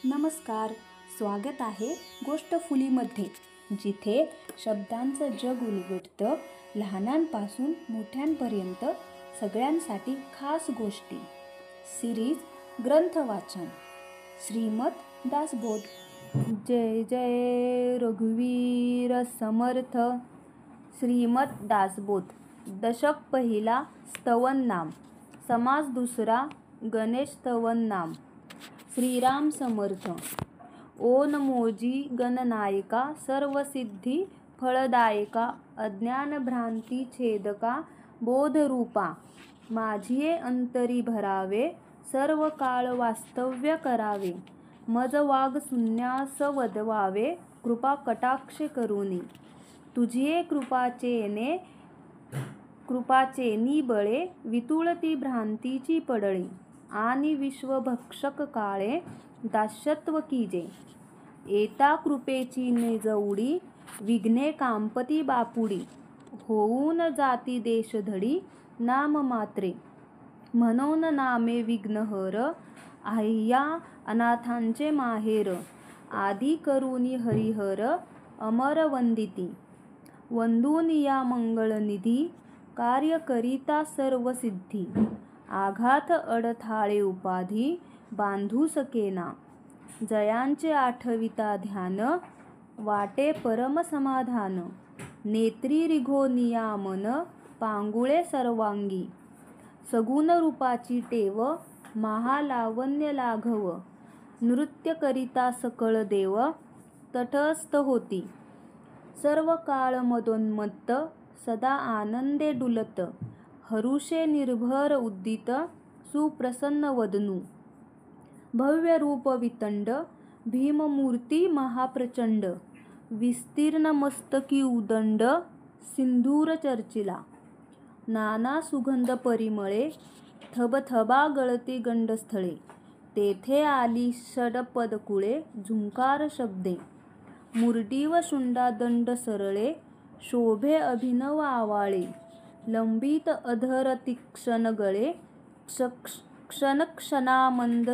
नमस्कार. स्वागत आहे गोष्ट फुलीमध्ये, जिथे शब्दांचं जग उलगडतं. लहानांपासून मोठ्यांपर्यंत सगळ्यांसाठी खास गोष्टी. सिरीज ग्रंथ वाचन. श्रीमद दासबोध. जय जय रघुवीर समर्थ. श्रीमद दासबोध. दशक पहिला स्तवन नाम. समास दुसरा गणेश स्तवन नाम. श्रीराम समर्थ. ओ नमोजी गणनायका सर्वसिद्धी फळदायका अज्ञान भ्रांती छेदका बोधरूपा माझिये अंतरी भरावे सर्व काळ वास्तव्य करावे मज वाग शून्यास वदवावे कृपा कटाक्ष करुनी तुझिये कृपाचेनी बळे वितुळती भ्रांतीची पडळे आणि विश्वभक्षक काळे दास्यत्व कीजे एता कृपेची निजवडी विघ्ने कांपती बापुडी होऊन जाती देशधडी नाम मात्रे म्हणून नामे विघ्नहर आह्या अनाथांचे माहेर आदी करुनी हरिहर अमर वंदिती वंदून या मंगळनिधी कार्य करिता सर्व सिद्धी आघात अडथाळे उपाधी बांधू सकेना जयांचे आठविता ध्यान वाटे परम समाधान नेत्री रिघो नियामन पांगुळे सर्वांगी सगुण रूपाची टेव महालावण्य लाघव नृत्य करिता सकळ देव तटस्थ होती सर्व काळ मदोन्मत्त सदा आनंदे डुलत हरुषे निर्भर उद्दित सुप्रसन्न वदनू भव्य रूप वितंड भीममूर्ती महाप्रचंड विस्तीर्ण मस्तकी उदंड सिंधूर चर्चिला नाना सुगंध परिमळे थबथबा गळती गंडस्थळे तेथे आली षडपदकुळे झुंकार शब्दे मुरडी व शुंडा दंड सरळे शोभे अभिनव आवाळे लंबित अधर तीक्ष्ण गळे क्षणक्षणामंद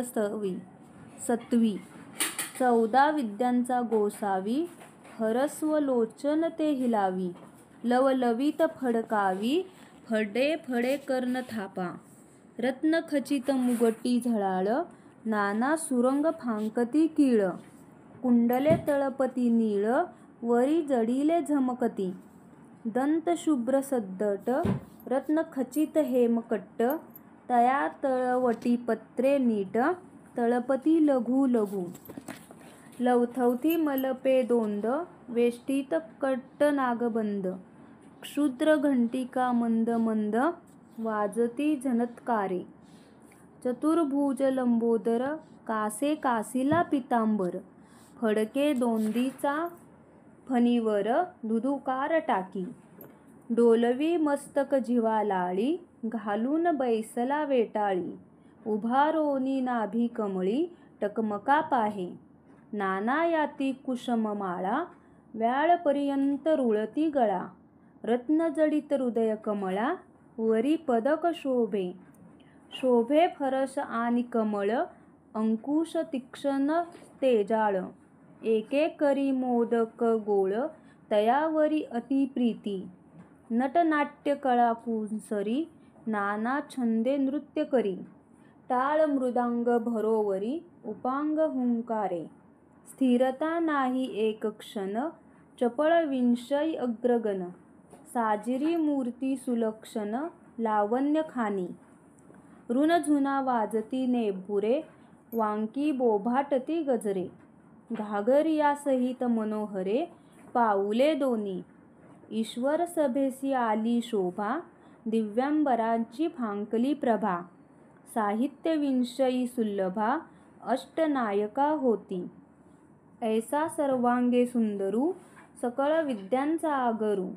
सत्वी 14 विद्यांचा गोसावी हरस्व लोचन ते हिलावी लवलवित फडकावी फडे फडे कर्ण थापा रत्न खचित मुगटी झळाळ नाना सुरंग फांकती कीळ कुंडले तळपती नीळ वरी जडिले झमकती दंत शुभ्र सद्दट रत्न खचित हेमकट्ट तया तळवटी पत्रे नीट तळपती लघु लघु लवथवती मलपे दोंद वेष्टीत कट्ट नागबंद क्षुद्र घंटिका मंद मंद वाजती झनत्कारे चतुर्भुज लंबोदर कासे कासिला पितांबर फडके दोंदीचा फणीवर धुधुकार टाकी डोलवी मस्तक जिव्हालाळी घालून बैसला वेटाळी उभारोनी नाभी कमळी टकमका पाहे नाना याती कुसुममाळा व्याळपर्यंत रुळती गळा रत्नजडित हृदय कमळा वरी पदक शोभे फरस आणि कमळ अंकुश तीक्ष्ण तेजाळ एके करी मोदक गोळ तयावरी अतिप्रीती नटनाट्य कळा पुंसरी नाना छंदे नृत्य करी टाळ मृदांग भरोवरी उपांग हुंकारे स्थिरता नाही एक क्षण चपळ विंशय अग्रगण साजिरी मूर्ती सुलक्षण लावण्य खानी ऋणझुना वाजती नेपुरे वांकी बोभाटती गजरे घागरिया सहित मनोहरे पाऊले दोनी ईश्वर सभेसी आली शोभा दिव्यांबराची फांकली प्रभा साहित्य विंशयी सुलभा अष्टनायका होती ऐसा सर्वांगे सुंदरू सकळ विद्यांचा आगरू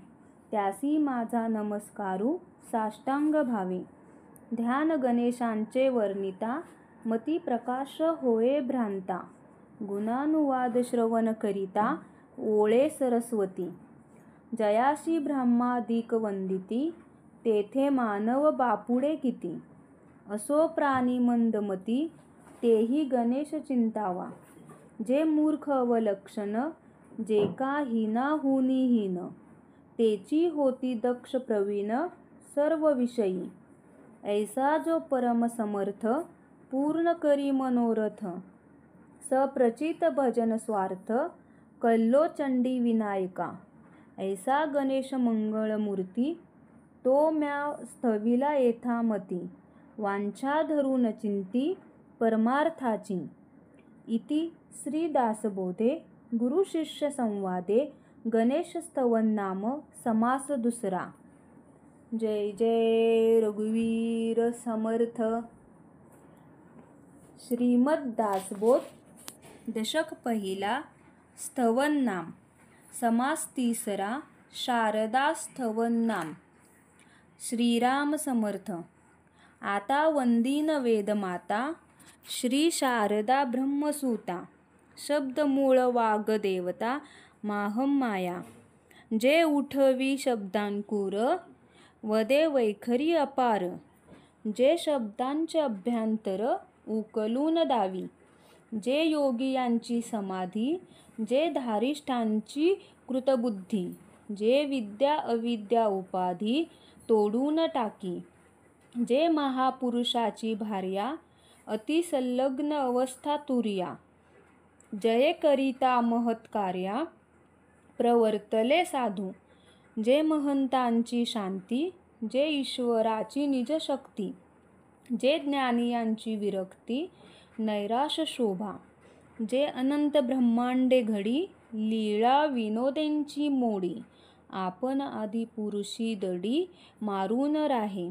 त्यासी माझा नमस्कारू साष्टांग भावे ध्यान गणेशांचे वर्णिता मती प्रकाश होये भ्रांता गुणानुवाद श्रवण करिता ओळे सरस्वती जयाशी ब्रह्मादिक वंदिती तेथे मानव बापुडे किती असो प्राणी मंदमती तेही गणेश चिंतावा जे मूर्ख अवलक्षण, जे का हीनाहुनी हीन, तेची होती दक्ष प्रवीण सर्व विषयी. ऐसा जो परम समर्थ, पूर्ण करी मनोरथ, सप्रचित भजन स्वार्थ, कल्लो चंडी विनायका. ऐसा गणेश मंगळ मूर्ती, तो म्या स्थविला येथा मती, वांछा धरून चिंती परमार्थाची. इति श्री दासबोधे गुरु शिष्य संवादे गणेश स्तवन नाम समास दुसरा. जय जय रघुवीर समर्थ. श्रीमद दासबोध दशक पहिला. स्तवन नाम. समास तिसरा. शारदा स्तवन नाम. श्रीराम समर्थ. आता वंदीन वेदमाता, श्री शारदा ब्रह्मसूता. शब्द मूळ वाग्देवता, माहम माया. जे उठवी शब्दांकुर, वदे वैखरी अपार. जे शब्दांचे अभ्यंतर, उकलून दावी. जे योगियांची समाधी, जे धारिष्ठांची कृतबुद्धी. जे विद्या अविद्या उपाधी, तोडून टाकी. जे महापुरुषाची भार्या, अतिसंलग्न अवस्था तुर्या. जये करिता महत्कार्या, प्रवर्तले साधू. जे महंतांची शांती, जे ईश्वराची निजशक्ती. जे ज्ञानियांची विरक्ती, नैराश शोभा. जे अनंत ब्रह्मांडे घडी, लीळा विनोदेंची मोडी. आपण आदि पुरुषी दडी, मारून राहे.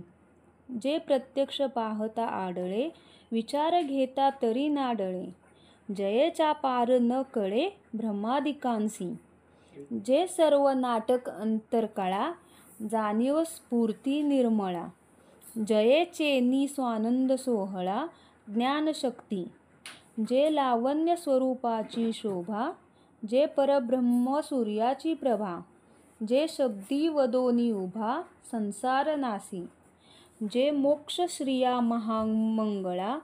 जे प्रत्यक्ष पाहता आढळे, विचार घेता तरी नाडळे. जयेच्या पार न कळे भ्रमादिकांसी. जे सर्व नाटक अंतरकळा, जाणीव स्फूर्ती निर्मळा. जयेचेनी स्वानंद सोहळा, ज्ञानशक्ती. जे लावण्य स्वरूपाची शोभा, जे परब्रह्म सूर्याची प्रभा. जे शब्दी वदोनी उभा, संसार नासी. जे मोक्ष श्रिया महामंगळा,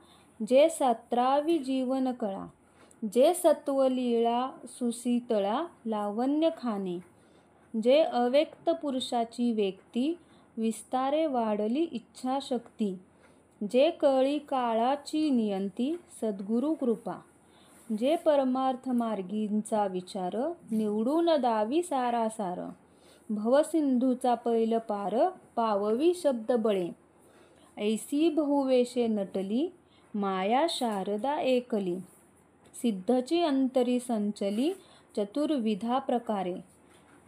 जे 17वी जीवन कळा. जे सत्वलीळा सुशीतळा, लावण्य खाणे. जे अव्यक्त पुरुषाची व्यक्ती, विस्तारे वाढली इच्छाशक्ती. जे कळी काळाची नियंती, सद्गुरु कृपा. जे परमार्थ मार्गींचा विचार, निवडून दावी सारासार. भवसिंधूचा पैल पार, पाववी शब्द बळे. ऐसी बहुवेषे नटली, माया शारदा एकली. सिद्धची अंतरी संचली, चतुर्विधा प्रकारे.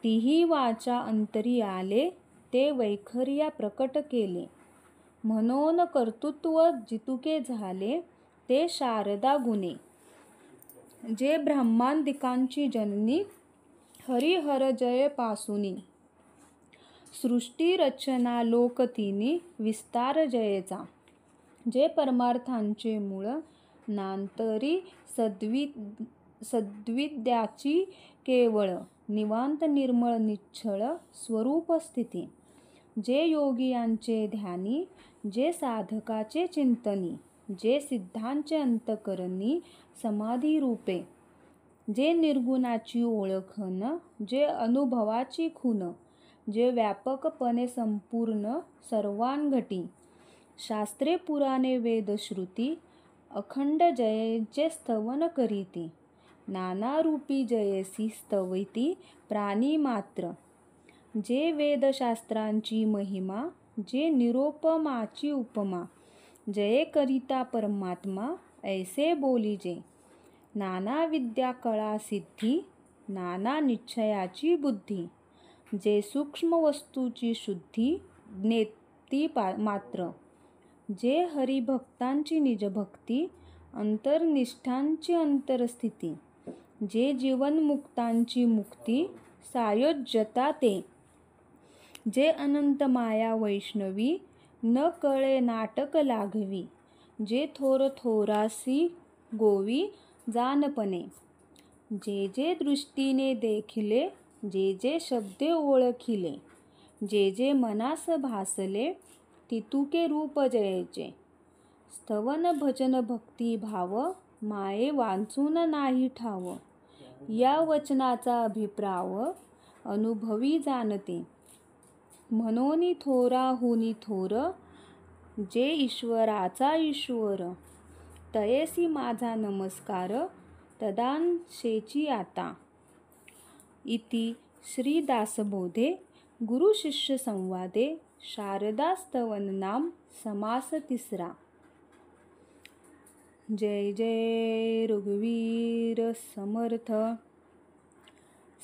तिही वाचा अंतरी आले, ते वैखर्या प्रकट केले. म्हणून कर्तृत्व जितुके झाले, ते शारदा गुणे. जे ब्रह्मांदिकांची जननी, हरिहर जय पासूनी. सृष्टी रचना लोक तिनी, विस्तार जयेचा. जे परमार्थांचे मूळ, नांतरी सद्विद्याची केवळ. निवांत निर्मळ निश्चळ स्वरूप स्थिती. जे योगियांचे ध्यानी, जे साधकाचे चिंतनी. जे सिद्धांचे अंतकरणी, समाधी रूपे. जे निर्गुणाची ओळखन, जे अनुभवाची खून. जे व्यापकपणे संपूर्ण सर्वांगटी. शास्त्रे पुराणे वेद श्रुती, अखंड जयेचे स्तवन करीती. नानारूपी जयेसी स्तवती प्राणी मात्र. जे वेदशास्त्रांची महिमा, जे निरोपमाची उपमा. जये करिता परमात्मा, ऐसे बोलिजे. नाना विद्या कळा सिद्धी, नाना निश्चयाची बुद्धी. जे सूक्ष्म वस्तूची शुद्धी, ज्ञेती मात्र. जे हरिभक्तांची निजभक्ती, अंतर्निष्ठांची अंतरस्थिती. जे जीवनमुक्तांची मुक्ती, सायोज्यता ते. जे अनंत माया वैष्णवी, न कळे नाटक लाघवी. जे थोर थोरासी गोवी, जानपणे. जे जे दृष्टीने देखिले, जे जे शब्दे ओळखिले. जे जे मनास भासले, तितुके रूप जयेचे. स्तवन भजन भक्ती भाव, माये वाचून नाही ठाव. या वचनाचा अभिप्राव अनुभवी जाणते. म्हणून थोराहुनी थोर जे ईश्वराचा ईश्वर. तयेसी माझा नमस्कार तदांशेची आता. इति श्री दासबोधे गुरुशिष्य संवादे शारदा स्तवन नाम समास तिसरा. जय जय रघुवीर समर्थ.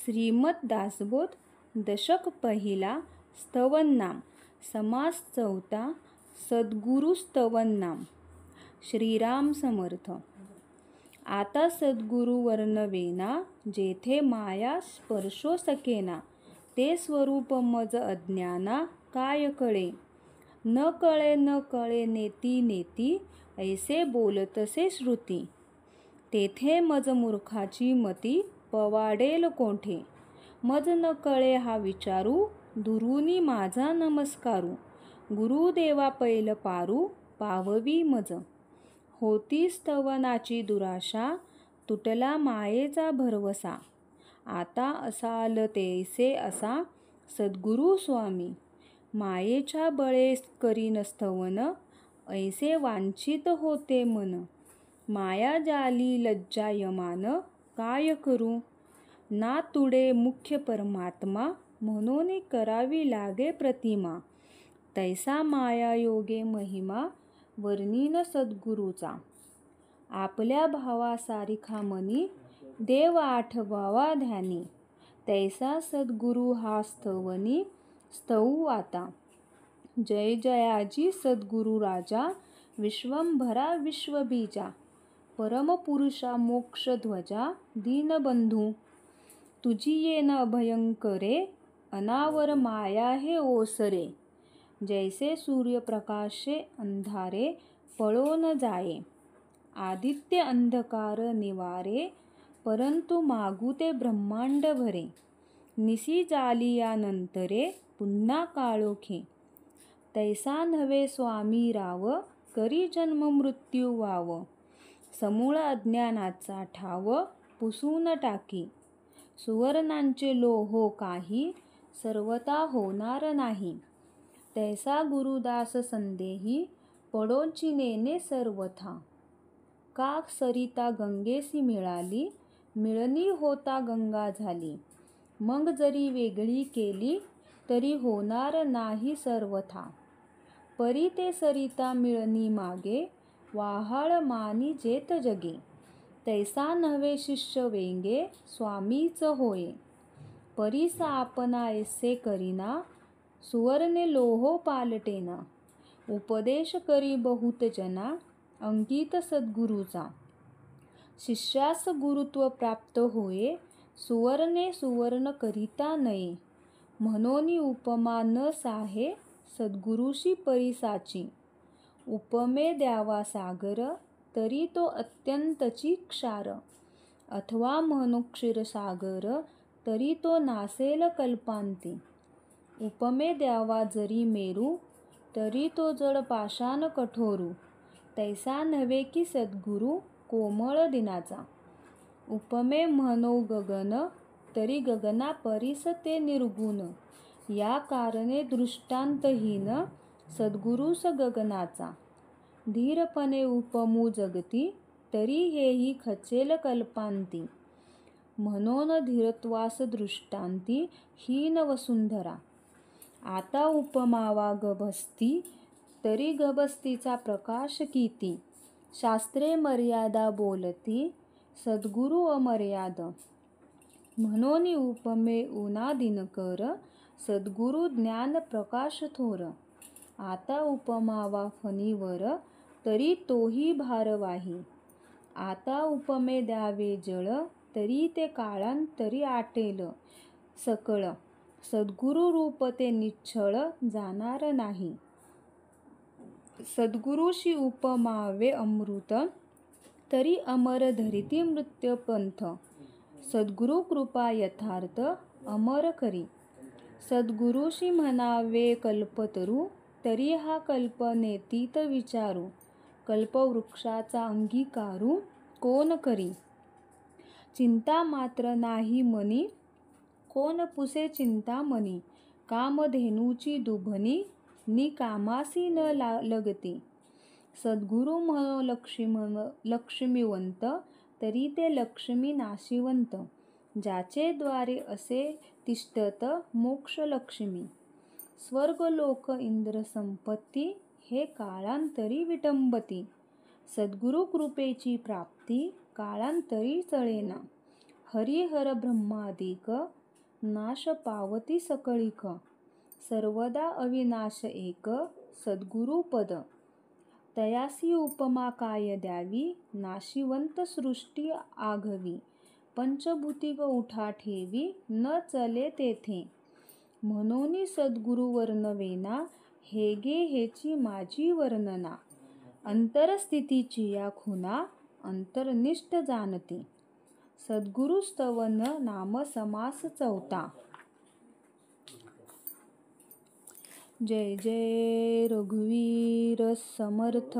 श्रीमद दासबोध दशक पहिला स्तवन नाम समास चौथा सद्गुरु स्तवन नाम. श्रीराम समर्थ. आता सद्गुरु वर्णवेना जेथे माया स्पर्शो सकेना ते स्वरूप मज अज्ञाना काय कळे. न कळे नेती नेती ऐसे बोलतसे श्रुती. तेथे मज मूर्खाची मती पवाडेल कोठे. मज न कळे हा विचारू दुरुनी माझा नमस्कारू. गुरुदेवा पैल पारू पाववी मज. होती स्तवनाची दुराशा तुटला मायेचा भरवसा. आता असाल तैसे असा सद्गुरु स्वामी. मायेच्या बळे करीन स्तवन ऐसे वांछित होते मन. माया जाली लज्जायमान काय करू. ना तुडे मुख्य परमात्मा म्हणून करावी लागे प्रतिमा. तैसा माया योगे महिमा वर्णीन सद्गुरूचा. आपल्या भावासारिखा मनी देव आठवावा ध्यानी. तैसा सद्गुरु हा स्तवनी स्तवू आता. जय जयाजी सद्गुरु राजा विश्वंभरा विश्वबीजा. परमपुरुषा मोक्षध्वजा दीनबंधू. तुझी येन अभयंकरे अनावर माया हे ओसरे. जैसे सूर्यप्रकाशे अंधारे पळून जाये. आदित्य अंधकार निवारे परंतु मागुते ब्रह्मांड भरे. निसी जालियानंतरे पुन्हा काळोखे. तैसा नव्हे स्वामी राव करी जन्म मृत्यू वाव. समूळ अज्ञानाचा ठाव पुसून टाकी. सुवर्णांचे लोहो काही सर्वता होणार नाही. तैसा गुरुदास संदेही पडोची नेने सर्वथा. का सरिता गंगेसी मिळाली मिळणी होता गंगा झाली. मग जरी वेगळी केली तरी होणार नाही सर्वथा. परी ते सरिता मिळणी मागे वाहाळ मानी जेत जगे. तैसा नव्हे शिष्य वेंगे स्वामीच होये. परीसा आपणा ऐसे करीना सुवर्णे लोहो पालटेना. उपदेश करी बहुत जना अंकित सद्गुरूचा. शिष्यास गुरुत्व प्राप्त होये सुवर्णे सुवर्ण करिता नये. म्हणून उपमा न साहे सद्गुरुशी परीसाची. उपमे द्यावा सागर तरी तो अत्यंतची क्षार. अथवा म्हणू क्षीरसागर तरी तो नासेल कल्पांती. उपमे द्यावा जरी मेरू तरी तो जड पाषाण कठोरू. तैसा नव्हे की सद्गुरु कोमळ दिनाचा. उपमे म्हणो गगन तरी गगना परीस ते निर्गुण. या कारणे दृष्टांतहीन सद्गुरुस गगनाचा. धीरपणे उपमू जगती तरी हेही खचेल कल्पांती. म्हणून धीरत्वास दृष्टांती हीन वसुंधरा. आता उपमावा गभस्ती तरी गभस्तीचा प्रकाश किती. शास्त्रे मर्यादा बोलती सद्गुरु अमर्याद. म्हणून उपमे उना दिनकर सद्गुरु ज्ञान प्रकाश थोर. आता उपमावा फणीवर तरी तोही भारवाही. आता उपमे द्यावे जळ तरी ते काळांतरी आटेल सकळ. सद्गुरु रूप ते निश्चळ जाणार नाही. सद्गुरुशी उपमावे अमृत तरी अमर धरिती मृत्यू पंथ. सद्गुरु कृपा यथार्थ अमर करी. सद्गुरुशी म्हणावे कल्पतरू तरी हा कल्प नेतीत विचारू. कल्पवृक्षाचा अंगीकारू कोण करी. चिंता मात्र नाही मनी, कोण पुसे चिंता मनी. कामधेनूची दुभनी, निकामासी न लगती. सद्गुरु म्हणो लक्ष्मीवंत, तरी ते लक्ष्मी नाशिवंत. ज्याचे द्वारे असे तिष्ठत मोक्ष लक्ष्मी. स्वर्गलोक इंद्र संपत्ती, हे काळांतरी विटंबती. सद्गुरु कृपेची प्राप्ती, काळांतरी चळेना. हरिहर ब्रह्मादिक, नाश पावती सकळिक. सर्वदा अविनाश एक, सद्गुरुपद. तयासी उपमा काय द्यावी, नाशिवंत सृष्टी आघवी. पंचभूतिक उठा ठेवी, न चले तेथे. म्हणून सद्गुरु वर्णवेना, हे गे हेची माझी वर्णना. अंतरस्थितीची या खुना, अंतर्निष्ठ जाणते. सद्गुरु स्तवन नाम समास चौथा. जय जय रघुवीर समर्थ.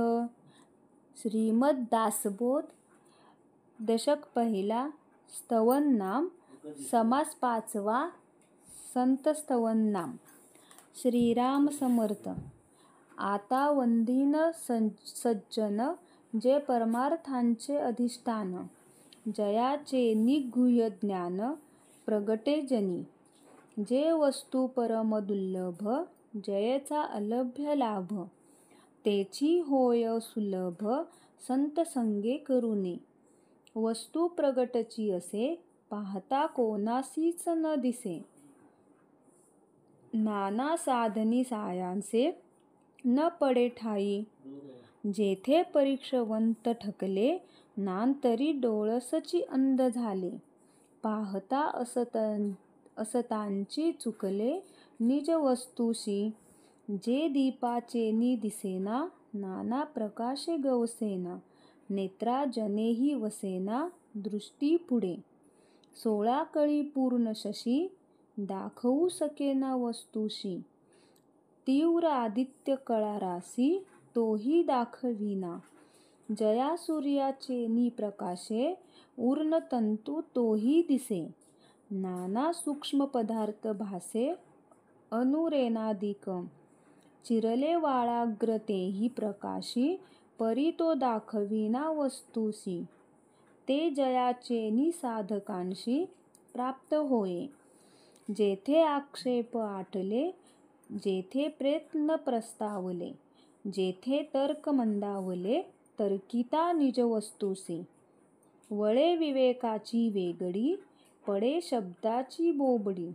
श्रीमद दासबोध दशक पहिला. स्तवन नाम समास पाचवा. संत स्तवन नाम. श्रीराम समर्थ. आता वंदीन सज्जन, जे परमार्थांचे अधिष्ठान. जयाचे निगूह्य ज्ञान, प्रगटे जनी. जे वस्तू परम दुर्लभ, जयचा अलभ्य लाभ. तेची होय सुलभ, संत संगे करुणे. वस्तू प्रगटची असे, पाहता कोणासीच न दिसे. नाना साधनी सायांसे, न पडे ठाई. जेथे परीक्षवंत ठकले, नांतरी डोळसची अंध झाले. पाहता असतांची चुकले, निज वस्तूशी. जे दीपाचेनी दिसेना, नाना प्रकाशे गवसेना. नेत्राजनेही वसेना, दृष्टी पुढे. 16 कळी पूर्ण शशी, दाखवू सकेना वस्तूशी. तीव्र आदित्य कळारासी, तोही दाखविना. जया सूर्याचेनी प्रकाशे, ऊर्ण तंतू तोही दिसे. नाना सूक्ष्म पदार्थ भासे, अणुरेणादिक. चिरले वाळाग्र तेही प्रकाशी, परी तो दाखविना वस्तूसी. ते जयाचेनी साधकांशी, प्राप्त होये. जेथे आक्षेप आटले, जेथे प्रयत्न प्रस्तावले. जेथे तर्क मंदावले, तर्किता निज वस्तूसी. वळे विवेकाची वेगळी, पडे शब्दाची बोबडी.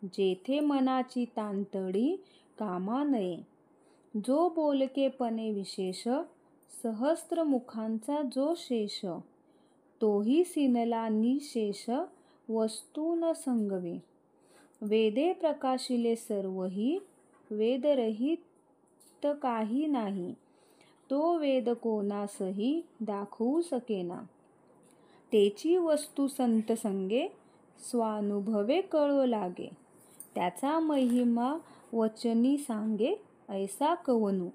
जेथे मनाची तांतडी, कामा नये. जो बोलकेपणे विशेष, सहस्त्र मुखांचा जो शेष. तोही सिनला निशेष, वस्तू न संगवे. वेदे प्रकाशिले सर्वही, वेदरहित काही नाही. तो वेद कोणासही दाखवू सकेना. तेची वस्तू संत संगे, स्वानुभवे कळो लागे. त्याचा महिमा वचनी सांगे, ऐसा कवनू.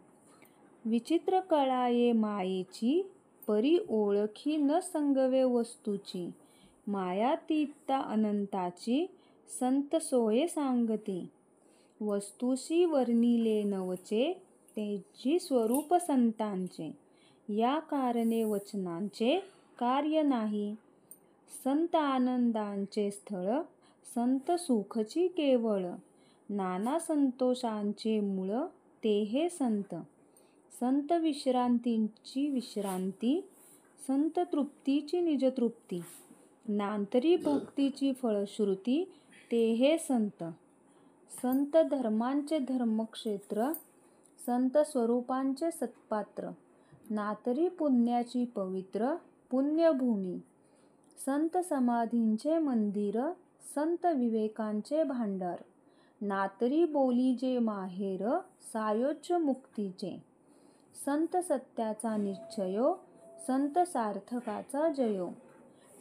विचित्र कळाये मायेची, परी ओळखी न संगवे वस्तूची. मायातीता अनंताची, संत सोये सांगते. वस्तूशी वर्णिले नवचे, तेची स्वरूप संतांचे. या कारणे वचनांचे, कार्य नाही. संत आनंदांचे स्थळ, संत सुखची केवळ. नाना संतोषांचे मूळ, ते हे संत. संत विश्रांतीची विश्रांती, संत तृप्तीची निजतृप्ती. नांतरी भक्तीची फलश्रुती, ते हे संत. संत धर्मांचे धर्मक्षेत्र, संत स्वरूपांचे सत्पात्र. नातरी पुण्याची पवित्र, पुण्यभूमी. संत समाधींचे मंदिर, संत विवेकांचे भांडार. नातरी बोलीजे माहेर, सायोज्य मुक्तीचे. संत सत्याचा निश्चयो, संत सार्थकाचा जयो.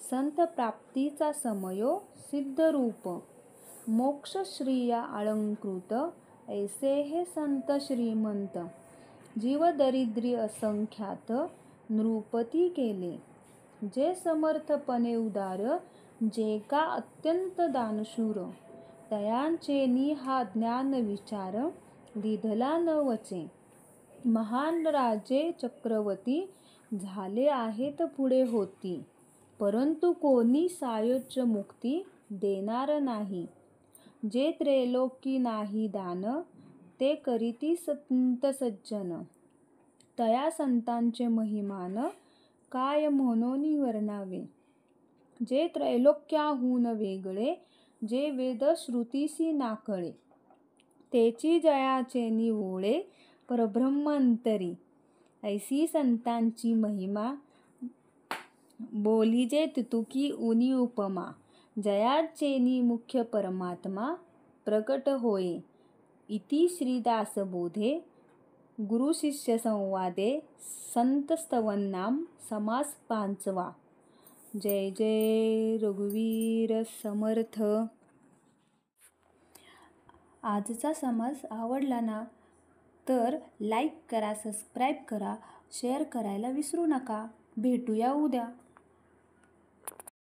संत प्राप्तीचा समयो, सिद्धरूप. मोक्ष श्रिया अलंकृत, ऐसे हे संत श्रीमंत. जीव दरिद्री असंख्यात, नृपती केले. जे समर्थपणे उदार, जे का अत्यंत दानशूर, तयांचेनी हा ज्ञान विचार, लिधला न वचे. महान राजे चक्रवर्ती झाले आहेत पुढे होती, परंतु कोणी सायुज्य मुक्ती देणार नाही. जे त्रैलोकी नाही दान, ते करीती संत सज्जन. तया संतांचे महिमान, काय म्हणून वर्णावे. जे त्रैलोक्याहून वेगळे, जे वेद श्रुतीसी नाकळे. तेची जयाचे निवोळे, परब्रह्म अंतरी. ऐसी संतांची महिमा, बोलिजे तुतुकी उनी उपमा. जयाचेनी मुख्य परमात्मा, प्रकट होये. इति श्रीदासबोधे, गुरुशिष्य संवादे, संत स्तवनाम समास 5वा. जय जय रघुवीर समर्थ. आजचा समास आवडला ना, तर लाईक करा, सबस्क्राईब करा, शेअर करायला विसरू नका. भेटूया उद्या.